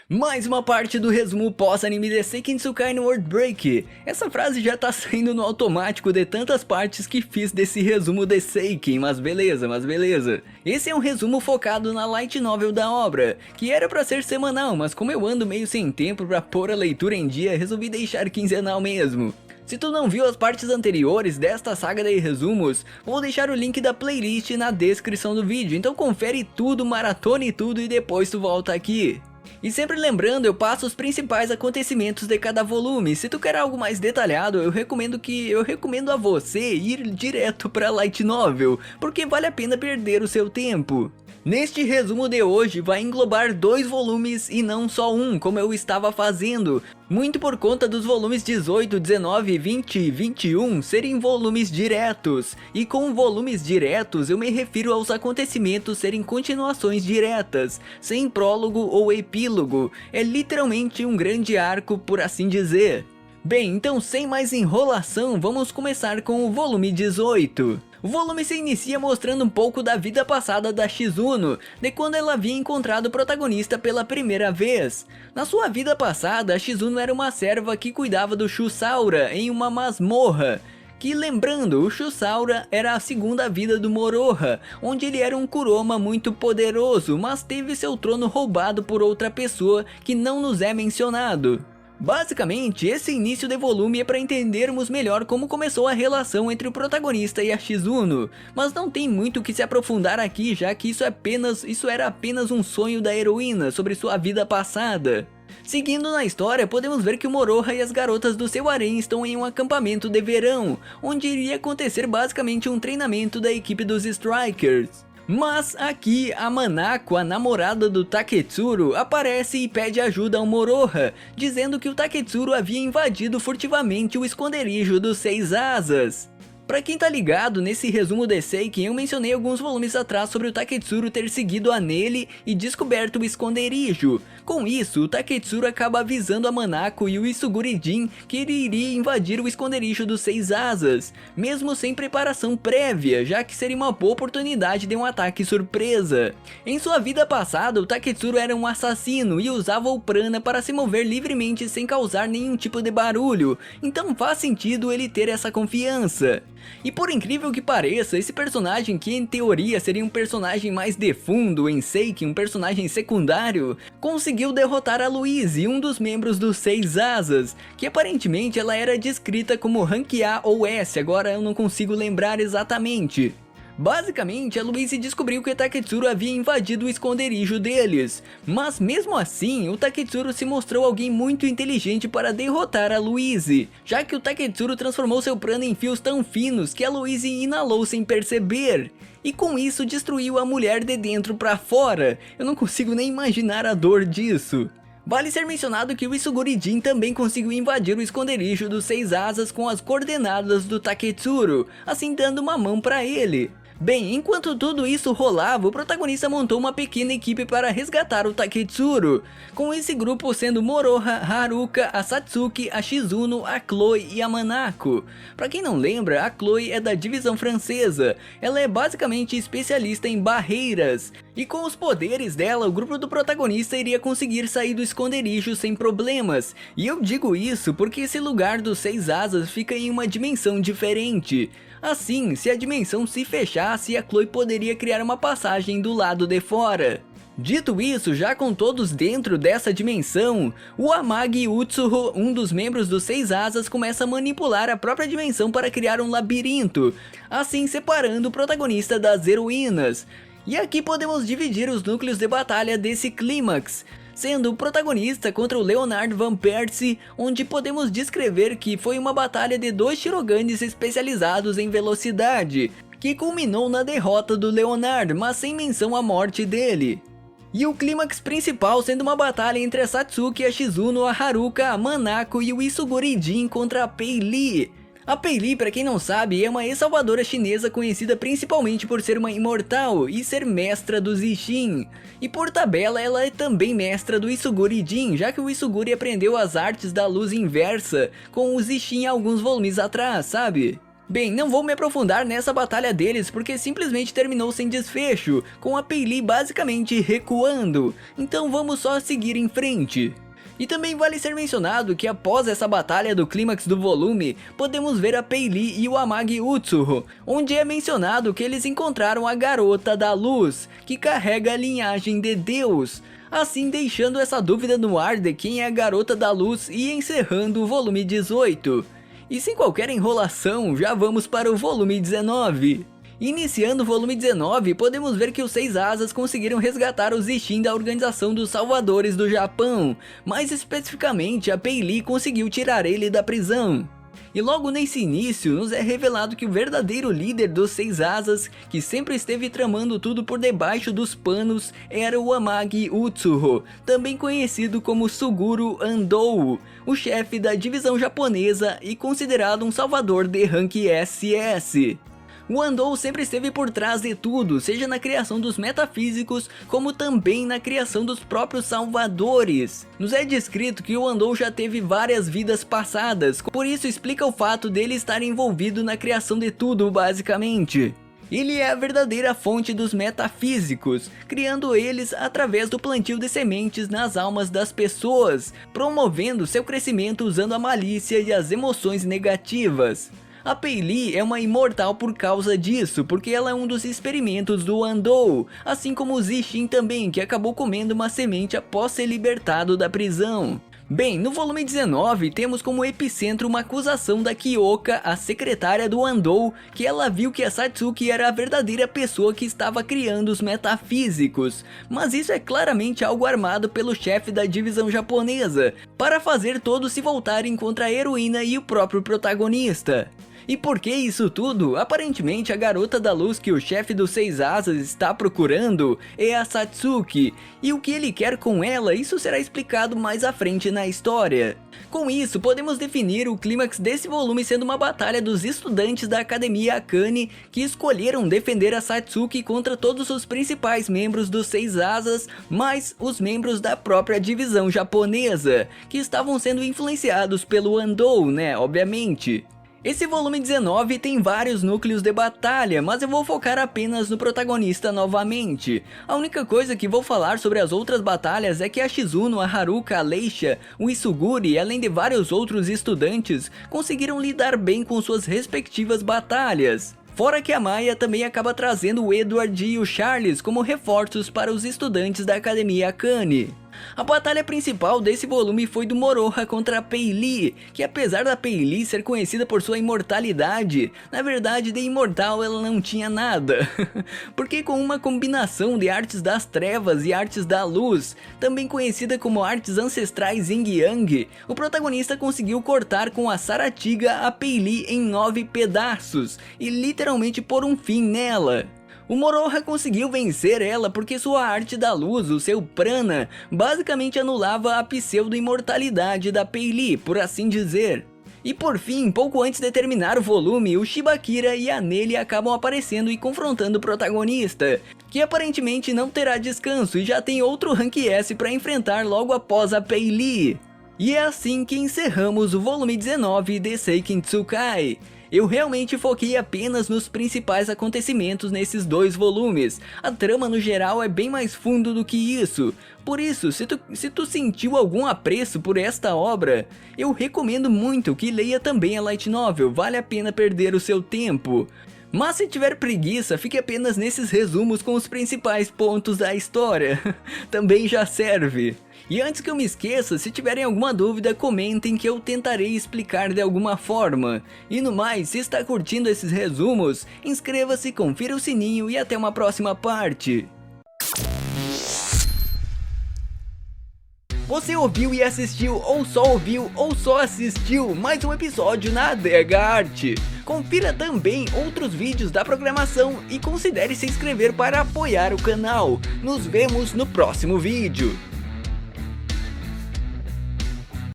Mais uma parte do resumo pós-anime de Seiken no World Break. Essa frase já tá saindo no automático de tantas partes que fiz desse resumo de Seiken, mas beleza. Esse é um resumo focado na light novel da obra, que era pra ser semanal, mas como eu ando meio sem tempo pra pôr a leitura em dia, resolvi deixar quinzenal mesmo. Se tu não viu as partes anteriores desta saga de resumos, vou deixar o link da playlist na descrição do vídeo, então confere tudo, maratone tudo e depois tu volta aqui. E sempre lembrando, eu passo os principais acontecimentos de cada volume. Se tu quer algo mais detalhado, eu recomendo a você ir direto pra light novel, porque vale a pena perder o seu tempo. Neste resumo de hoje vai englobar 2 volumes e não só um, como eu estava fazendo, muito por conta dos volumes 18, 19, 20 e 21 serem volumes diretos, e com volumes diretos eu me refiro aos acontecimentos serem continuações diretas, sem prólogo ou epílogo, é literalmente um grande arco, por assim dizer. Bem, então sem mais enrolação, vamos começar com o volume 18. O volume se inicia mostrando um pouco da vida passada da Shizuno, de quando ela havia encontrado o protagonista pela primeira vez. Na sua vida passada, a Shizuno era uma serva que cuidava do Shusaura em uma masmorra. Que lembrando, o Shusaura era a segunda vida do Moroha, onde ele era um Kuroma muito poderoso, mas teve seu trono roubado por outra pessoa que não nos é mencionado. Basicamente, esse início de volume é para entendermos melhor como começou a relação entre o protagonista e a Shizuno, mas não tem muito o que se aprofundar aqui, já que isso era apenas um sonho da heroína sobre sua vida passada. Seguindo na história, podemos ver que o Moroha e as garotas do seu harém estão em um acampamento de verão, onde iria acontecer basicamente um treinamento da equipe dos Strikers. Mas aqui a Manako, a namorada do Taketsuru, aparece e pede ajuda ao Moroha, dizendo que o Taketsuru havia invadido furtivamente o esconderijo dos Seis Asas. Pra quem tá ligado, nesse resumo de Seiken eu mencionei alguns volumes atrás sobre o Taketsuru ter seguido a Nelly e descoberto o esconderijo. Com isso, o Taketsuru acaba avisando a Manako e o Isuguri-jin que ele iria invadir o esconderijo dos Seis Asas, mesmo sem preparação prévia, já que seria uma boa oportunidade de um ataque surpresa. Em sua vida passada, o Taketsuru era um assassino e usava o prana para se mover livremente sem causar nenhum tipo de barulho, então faz sentido ele ter essa confiança. E por incrível que pareça, esse personagem que em teoria seria um personagem mais de fundo em Seiken, um personagem secundário, conseguiu derrotar a Louise, um dos membros dos Seis Asas, que aparentemente ela era descrita como Rank A ou S, agora eu não consigo lembrar exatamente. Basicamente, a Louise descobriu que o Taketsuru havia invadido o esconderijo deles, mas mesmo assim, o Taketsuru se mostrou alguém muito inteligente para derrotar a Louise, já que o Taketsuru transformou seu prana em fios tão finos que a Louise inalou sem perceber, e com isso destruiu a mulher de dentro para fora. Eu não consigo nem imaginar a dor disso. Vale ser mencionado que o Isuguri-jin também conseguiu invadir o esconderijo dos Seis Asas com as coordenadas do Taketsuru, assim dando uma mão para ele. Bem, enquanto tudo isso rolava, o protagonista montou uma pequena equipe para resgatar o Taketsuru, com esse grupo sendo Moroha, Haruka, a Satsuki, a Shizuno, a Chloe e a Manako. Pra quem não lembra, a Chloe é da divisão francesa, ela é basicamente especialista em barreiras, e com os poderes dela, o grupo do protagonista iria conseguir sair do esconderijo sem problemas, e eu digo isso porque esse lugar dos Seis Asas fica em uma dimensão diferente. Assim, se a dimensão se fechasse, a Chloe poderia criar uma passagem do lado de fora. Dito isso, já com todos dentro dessa dimensão, o Amagi Utsuho, um dos membros dos Seis Asas, começa a manipular a própria dimensão para criar um labirinto, assim separando o protagonista das heroínas. E aqui podemos dividir os núcleos de batalha desse clímax, sendo o protagonista contra o Leonard Van Persie, onde podemos descrever que foi uma batalha de 2 Shiroganes especializados em velocidade, que culminou na derrota do Leonard, mas sem menção à morte dele. E o clímax principal sendo uma batalha entre a Satsuki, a Shizuno, a Haruka, a Manako e o Isuguri-jin contra a Pei Li. A Pei Li, pra quem não sabe, é uma ex-salvadora chinesa conhecida principalmente por ser uma imortal e ser mestra do Zixin. E por tabela, ela é também mestra do Isuguri-jin, já que o Isuguri aprendeu as artes da luz inversa com o Zixin alguns volumes atrás, sabe? Bem, não vou me aprofundar nessa batalha deles porque simplesmente terminou sem desfecho, com a Pei Li basicamente recuando, então vamos só seguir em frente. E também vale ser mencionado que após essa batalha do clímax do volume, podemos ver a Pei Li e o Amagi Utsuho, onde é mencionado que eles encontraram a Garota da Luz, que carrega a linhagem de Deus, assim deixando essa dúvida no ar de quem é a Garota da Luz e encerrando o volume 18. E sem qualquer enrolação, já vamos para o volume 19. Iniciando o volume 19, podemos ver que os Seis Asas conseguiram resgatar os Isshin da Organização dos Salvadores do Japão, mais especificamente a Pei Li conseguiu tirar ele da prisão. E logo nesse início, nos é revelado que o verdadeiro líder dos Seis Asas, que sempre esteve tramando tudo por debaixo dos panos, era o Amagi Utsuho, também conhecido como Suguru Andou, o chefe da divisão japonesa e considerado um salvador de rank SS. O Andou sempre esteve por trás de tudo, seja na criação dos metafísicos, como também na criação dos próprios salvadores. Nos é descrito que o Andou já teve várias vidas passadas, por isso explica o fato dele estar envolvido na criação de tudo basicamente. Ele é a verdadeira fonte dos metafísicos, criando eles através do plantio de sementes nas almas das pessoas, promovendo seu crescimento usando a malícia e as emoções negativas. A Pei Li é uma imortal por causa disso, porque ela é um dos experimentos do Andou, assim como o Isshin também, que acabou comendo uma semente após ser libertado da prisão. Bem, no volume 19 temos como epicentro uma acusação da Kyoka, a secretária do Andou, que ela viu que a Satsuki era a verdadeira pessoa que estava criando os metafísicos, mas isso é claramente algo armado pelo chefe da divisão japonesa, para fazer todos se voltarem contra a heroína e o próprio protagonista. E por que isso tudo? Aparentemente a Garota da Luz que o chefe dos Seis Asas está procurando é a Satsuki, e o que ele quer com ela, isso será explicado mais à frente na história. Com isso, podemos definir o clímax desse volume sendo uma batalha dos estudantes da Academia Akane que escolheram defender a Satsuki contra todos os principais membros dos Seis Asas, mais os membros da própria divisão japonesa, que estavam sendo influenciados pelo Andou, né, obviamente. Esse volume 19 tem vários núcleos de batalha, mas eu vou focar apenas no protagonista novamente. A única coisa que vou falar sobre as outras batalhas é que a Shizuno, a Haruka, a Leisha, o Isuguri, além de vários outros estudantes, conseguiram lidar bem com suas respectivas batalhas. Fora que a Maya também acaba trazendo o Edward e o Charles como reforços para os estudantes da Academia Akane. A batalha principal desse volume foi do Moroha contra a Pei Li, que apesar da Pei Li ser conhecida por sua imortalidade, na verdade de imortal ela não tinha nada. Porque com uma combinação de artes das trevas e artes da luz, também conhecida como artes ancestrais Yin Yang, o protagonista conseguiu cortar com a Saratiga a Pei Li em 9 pedaços, e literalmente pôr um fim nela. O Moroha conseguiu vencer ela porque sua arte da luz, o seu prana, basicamente anulava a pseudo-imortalidade da Pei Li, por assim dizer. E por fim, pouco antes de terminar o volume, o Shibakira e a Nelly acabam aparecendo e confrontando o protagonista, que aparentemente não terá descanso e já tem outro Rank S para enfrentar logo após a Pei Li. E é assim que encerramos o volume 19 de Seiken Tsukai. Eu realmente foquei apenas nos principais acontecimentos nesses dois volumes, a trama no geral é bem mais fundo do que isso, por isso se tu sentiu algum apreço por esta obra, eu recomendo muito que leia também a Light Novel, vale a pena perder o seu tempo. Mas se tiver preguiça, fique apenas nesses resumos com os principais pontos da história, também já serve. E antes que eu me esqueça, se tiverem alguma dúvida, comentem que eu tentarei explicar de alguma forma. E no mais, se está curtindo esses resumos, inscreva-se, confira o sininho e até uma próxima parte. Você ouviu e assistiu, ou só ouviu, ou só assistiu mais um episódio na Adega Arte. Confira também outros vídeos da programação e considere se inscrever para apoiar o canal. Nos vemos no próximo vídeo.